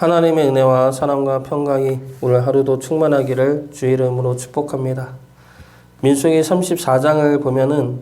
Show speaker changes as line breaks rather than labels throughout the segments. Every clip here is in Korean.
하나님의 은혜와 사랑과 평강이 오늘 하루도 충만하기를 주의 이름으로 축복합니다. 민수기 34장을 보면은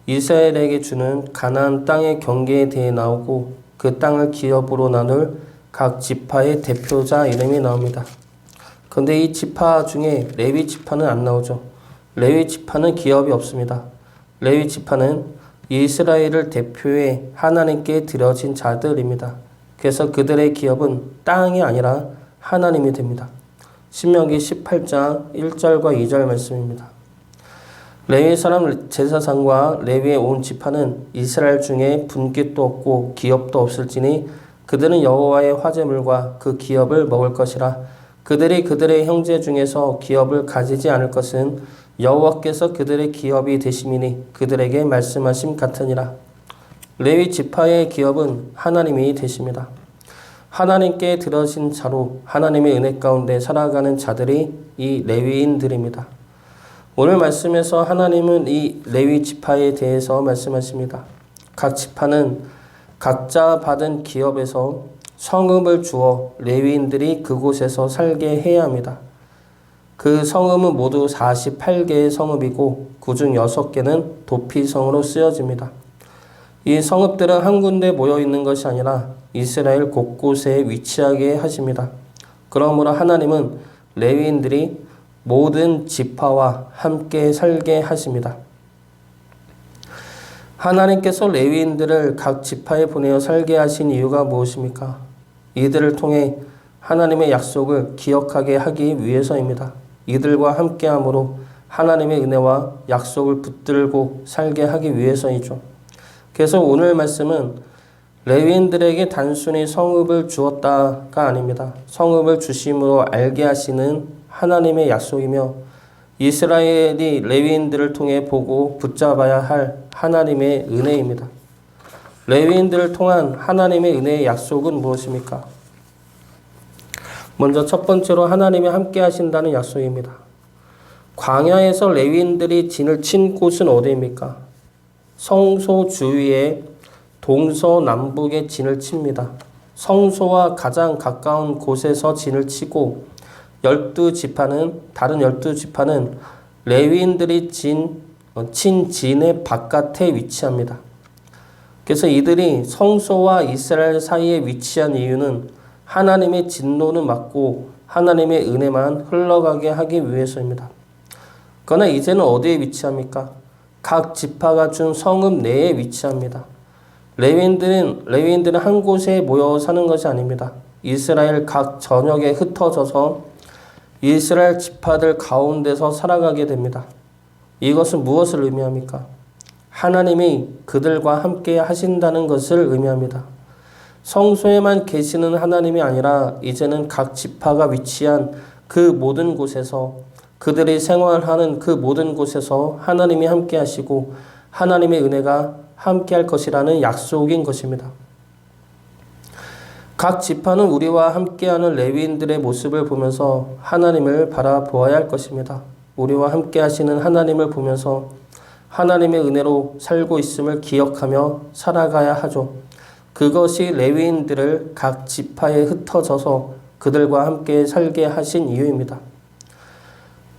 이스라엘에게 주는 가나안 땅의 경계에 대해 나오고 그 땅을 기업으로 나눌 각 지파의 대표자 이름이 나옵니다. 그런데 이 지파 중에 레위 지파는 안 나오죠. 레위 지파는 기업이 없습니다. 레위 지파는 이스라엘을 대표해 하나님께 드려진 자들입니다. 그래서 그들의 기업은 땅이 아니라 하나님이 됩니다. 신명기 18장 1절과 2절 말씀입니다. 레위 사람 제사장과 레위의 온 지파는 이스라엘 중에 분깃도 없고 기업도 없을지니 그들은 여호와의 화제물과 그 기업을 먹을 것이라. 그들이 그들의 형제 중에서 기업을 가지지 않을 것은 여호와께서 그들의 기업이 되심이니 그들에게 말씀하심 같으니라. 레위 지파의 기업은 하나님이 되십니다. 하나님께 들어진 자로 하나님의 은혜 가운데 살아가는 자들이 이 레위인들입니다. 오늘 말씀에서 하나님은 이 레위 지파에 대해서 말씀하십니다. 각 지파는 각자 받은 기업에서 성읍을 주어 레위인들이 그곳에서 살게 해야 합니다. 그 성읍은 모두 48개의 성읍이고 그중 6개는 도피성으로 쓰여집니다. 이 성읍들은 한 군데 모여 있는 것이 아니라 이스라엘 곳곳에 위치하게 하십니다. 그러므로 하나님은 레위인들이 모든 지파와 함께 살게 하십니다. 하나님께서 레위인들을 각 지파에 보내어 살게 하신 이유가 무엇입니까? 이들을 통해 하나님의 약속을 기억하게 하기 위해서입니다. 이들과 함께함으로 하나님의 은혜와 약속을 붙들고 살게 하기 위해서이죠. 그래서 오늘 말씀은 레위인들에게 단순히 성읍을 주었다가 아닙니다. 성읍을 주심으로 알게 하시는 하나님의 약속이며 이스라엘이 레위인들을 통해 보고 붙잡아야 할 하나님의 은혜입니다. 레위인들을 통한 하나님의 은혜의 약속은 무엇입니까? 먼저 첫 번째로 하나님이 함께 하신다는 약속입니다. 광야에서 레위인들이 진을 친 곳은 어디입니까? 성소 주위에 동서남북에 진을 칩니다. 성소와 가장 가까운 곳에서 진을 치고 다른 12지파는 레위인들이 친 진의 바깥에 위치합니다. 그래서 이들이 성소와 이스라엘 사이에 위치한 이유는 하나님의 진노는 막고 하나님의 은혜만 흘러가게 하기 위해서입니다. 그러나 이제는 어디에 위치합니까? 각 지파가 준 성읍 내에 위치합니다. 레위인들은 한 곳에 모여 사는 것이 아닙니다. 이스라엘 각 전역에 흩어져서 이스라엘 지파들 가운데서 살아가게 됩니다. 이것은 무엇을 의미합니까? 하나님이 그들과 함께 하신다는 것을 의미합니다. 성소에만 계시는 하나님이 아니라 이제는 각 지파가 위치한 그 모든 곳에서 그들이 생활하는 그 모든 곳에서 하나님이 함께 하시고 하나님의 은혜가 함께 할 것이라는 약속인 것입니다. 각 지파는 우리와 함께하는 레위인들의 모습을 보면서 하나님을 바라보아야 할 것입니다. 우리와 함께 하시는 하나님을 보면서 하나님의 은혜로 살고 있음을 기억하며 살아가야 하죠. 그것이 레위인들을 각 지파에 흩어져서 그들과 함께 살게 하신 이유입니다.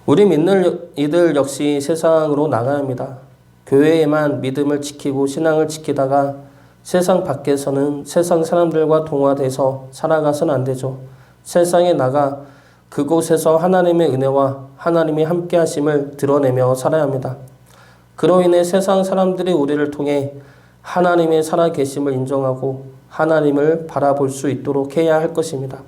우리 믿는 이들 역시 세상으로 나가야 합니다. 교회에만 믿음을 지키고 신앙을 지키다가 세상 밖에서는 세상 사람들과 동화돼서 살아가서는 안 되죠. 세상에 나가 그곳에서 하나님의 은혜와 하나님이 함께 하심을 드러내며 살아야 합니다. 그로 인해 세상 사람들이 우리를 통해 하나님의 살아계심을 인정하고 하나님을 바라볼 수 있도록 해야 할 것입니다.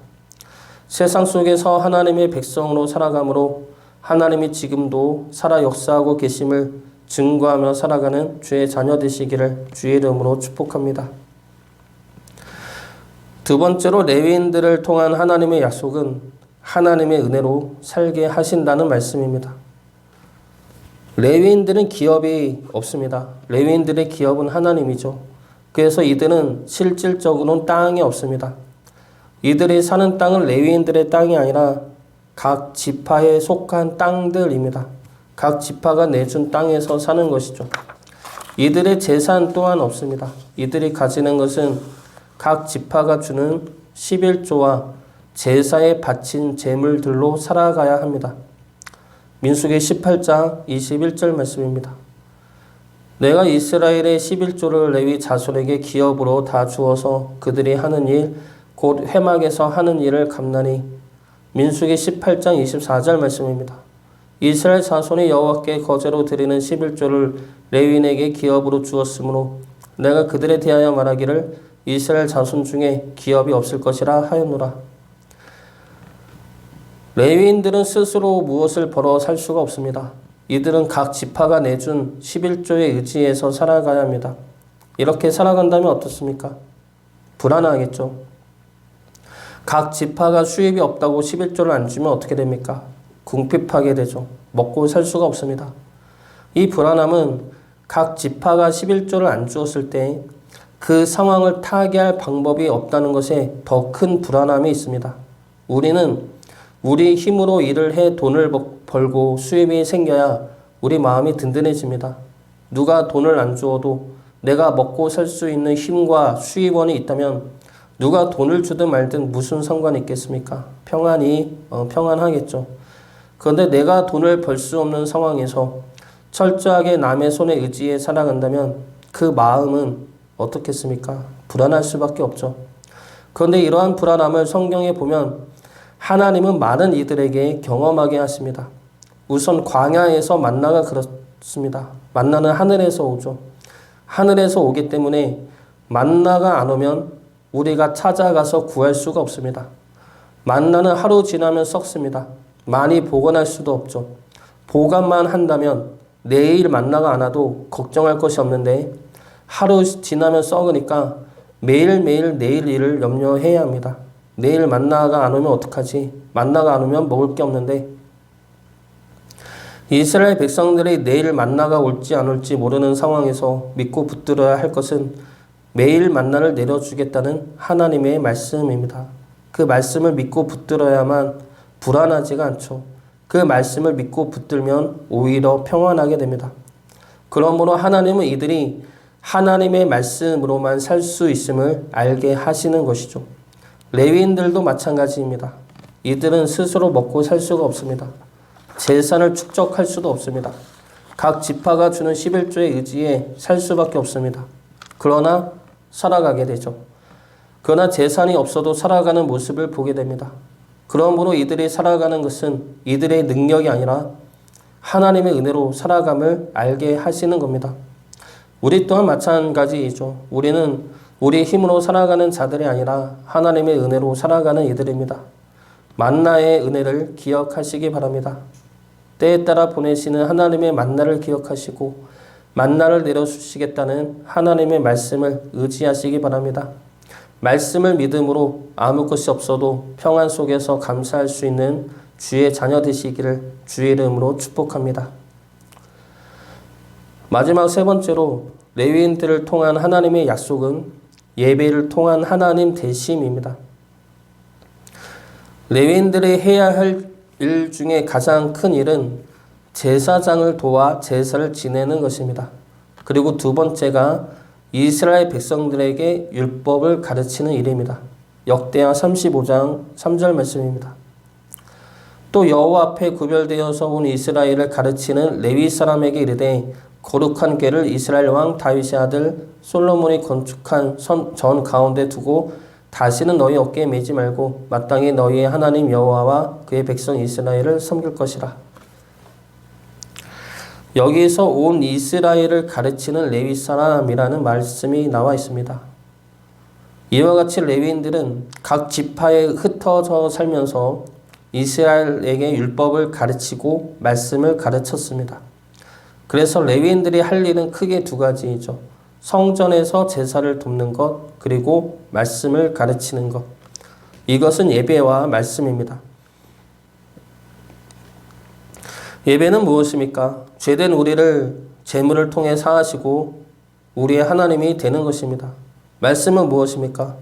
세상 속에서 하나님의 백성으로 살아가므로 하나님이 지금도 살아 역사하고 계심을 증거하며 살아가는 주의 자녀 되시기를 주의 이름으로 축복합니다. 두 번째로 레위인들을 통한 하나님의 약속은 하나님의 은혜로 살게 하신다는 말씀입니다. 레위인들은 기업이 없습니다. 레위인들의 기업은 하나님이죠. 그래서 이들은 실질적으로는 땅이 없습니다. 이들이 사는 땅은 레위인들의 땅이 아니라 각 지파에 속한 땅들입니다. 각 지파가 내준 땅에서 사는 것이죠. 이들의 재산 또한 없습니다. 이들이 가지는 것은 각 지파가 주는 11조와 제사에 바친 제물들로 살아가야 합니다. 민수기 18장 21절 말씀입니다. 내가 이스라엘의 11조를 레위 자손에게 기업으로 다 주어서 그들이 하는 일, 곧 회막에서 하는 일을 갚나니. 민수기 18장 24절 말씀입니다. 이스라엘 자손이 여호와께 거제로 드리는 11조를 레위인에게 기업으로 주었으므로 내가 그들에 대하여 말하기를 이스라엘 자손 중에 기업이 없을 것이라 하였노라. 레위인들은 스스로 무엇을 벌어 살 수가 없습니다. 이들은 각 지파가 내준 11조에 의지해서 살아가야 합니다. 이렇게 살아간다면 어떻습니까? 불안하겠죠. 각 지파가 수입이 없다고 11조를 안 주면 어떻게 됩니까? 궁핍하게 되죠. 먹고 살 수가 없습니다. 이 불안함은 각 지파가 11조를 안 주었을 때 그 상황을 타개할 방법이 없다는 것에 더 큰 불안함이 있습니다. 우리는 우리 힘으로 일을 해 돈을 벌고 수입이 생겨야 우리 마음이 든든해집니다. 누가 돈을 안 주어도 내가 먹고 살 수 있는 힘과 수입원이 있다면 누가 돈을 주든 말든 무슨 상관이 있겠습니까? 평안하겠죠. 그런데 내가 돈을 벌 수 없는 상황에서 철저하게 남의 손에 의지해 살아간다면 그 마음은 어떻겠습니까? 불안할 수밖에 없죠. 그런데 이러한 불안함을 성경에 보면 하나님은 많은 이들에게 경험하게 하십니다. 우선 광야에서 만나가 그렇습니다. 만나는 하늘에서 오죠. 하늘에서 오기 때문에 만나가 안 오면 우리가 찾아가서 구할 수가 없습니다. 만나는 하루 지나면 썩습니다. 많이 보관할 수도 없죠. 보관만 한다면 내일 만나가 안 와도 걱정할 것이 없는데 하루 지나면 썩으니까 매일매일 내일 일을 염려해야 합니다. 내일 만나가 안 오면 어떡하지? 만나가 안 오면 먹을 게 없는데. 이스라엘 백성들이 내일 만나가 올지 안 올지 모르는 상황에서 믿고 붙들어야 할 것은 매일 만나를 내려주겠다는 하나님의 말씀입니다. 그 말씀을 믿고 붙들어야만 불안하지가 않죠. 그 말씀을 믿고 붙들면 오히려 평안하게 됩니다. 그러므로 하나님은 이들이 하나님의 말씀으로만 살 수 있음을 알게 하시는 것이죠. 레위인들도 마찬가지입니다. 이들은 스스로 먹고 살 수가 없습니다. 재산을 축적할 수도 없습니다. 각 지파가 주는 11조에 의지해 살 수밖에 없습니다. 그러나 살아가게 되죠. 그러나 재산이 없어도 살아가는 모습을 보게 됩니다. 그러므로 이들이 살아가는 것은 이들의 능력이 아니라 하나님의 은혜로 살아감을 알게 하시는 겁니다. 우리 또한 마찬가지이죠. 우리는 우리 힘으로 살아가는 자들이 아니라 하나님의 은혜로 살아가는 이들입니다. 만나의 은혜를 기억하시기 바랍니다. 때에 따라 보내시는 하나님의 만나를 기억하시고 만나를 내려주시겠다는 하나님의 말씀을 의지하시기 바랍니다. 말씀을 믿음으로 아무 것이 없어도 평안 속에서 감사할 수 있는 주의 자녀 되시기를 주의 이름으로 축복합니다. 마지막 세 번째로 레위인들을 통한 하나님의 약속은 예배를 통한 하나님 되심입니다. 레위인들이 해야 할 일 중에 가장 큰 일은 제사장을 도와 제사를 지내는 것입니다. 그리고 두 번째가 이스라엘 백성들에게 율법을 가르치는 일입니다. 역대하 35장 3절 말씀입니다. 또 여호와 앞에 구별되어서 온 이스라엘을 가르치는 레위 사람에게 이르되 거룩한 궤를 이스라엘 왕 다윗의 아들 솔로몬이 건축한 전 가운데 두고 다시는 너희 어깨에 매지 말고 마땅히 너희의 하나님 여호와와 그의 백성 이스라엘을 섬길 것이라. 여기에서 온 이스라엘을 가르치는 레위 사람이라는 말씀이 나와 있습니다. 이와 같이 레위인들은 각 지파에 흩어져 살면서 이스라엘에게 율법을 가르치고 말씀을 가르쳤습니다. 그래서 레위인들이 할 일은 크게 두 가지이죠. 성전에서 제사를 돕는 것, 그리고 말씀을 가르치는 것. 이것은 예배와 말씀입니다. 예배는 무엇입니까? 죄된 우리를 제물을 통해 사하시고 우리의 하나님이 되는 것입니다. 말씀은 무엇입니까?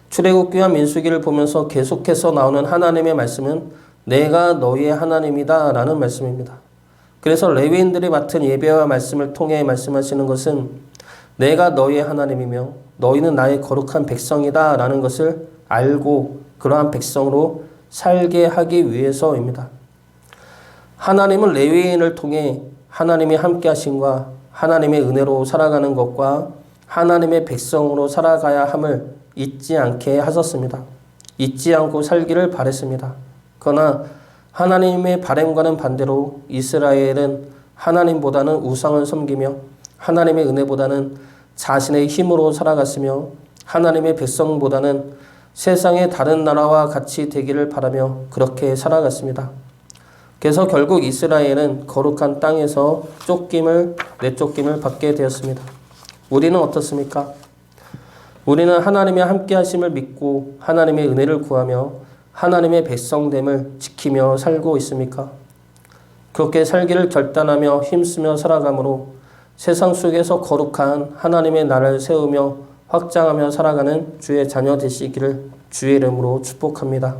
출애굽기와 민수기를 보면서 계속해서 나오는 하나님의 말씀은 내가 너희의 하나님이다 라는 말씀입니다. 그래서 레위인들이 맡은 예배와 말씀을 통해 말씀하시는 것은 내가 너희의 하나님이며 너희는 나의 거룩한 백성이다 라는 것을 알고 그러한 백성으로 살게 하기 위해서입니다. 하나님은 레위인을 통해 하나님이 함께 하심과 하나님의 은혜로 살아가는 것과 하나님의 백성으로 살아가야 함을 잊지 않게 하셨습니다. 잊지 않고 살기를 바랬습니다. 그러나 하나님의 바람과는 반대로 이스라엘은 하나님보다는 우상을 섬기며 하나님의 은혜보다는 자신의 힘으로 살아갔으며 하나님의 백성보다는 세상의 다른 나라와 같이 되기를 바라며 그렇게 살아갔습니다. 그래서 결국 이스라엘은 거룩한 땅에서 내쫓김을 받게 되었습니다. 우리는 어떻습니까? 우리는 하나님의 함께 하심을 믿고 하나님의 은혜를 구하며 하나님의 백성됨을 지키며 살고 있습니까? 그렇게 살기를 결단하며 힘쓰며 살아가므로 세상 속에서 거룩한 하나님의 나라를 세우며 확장하며 살아가는 주의 자녀 되시기를 주의 이름으로 축복합니다.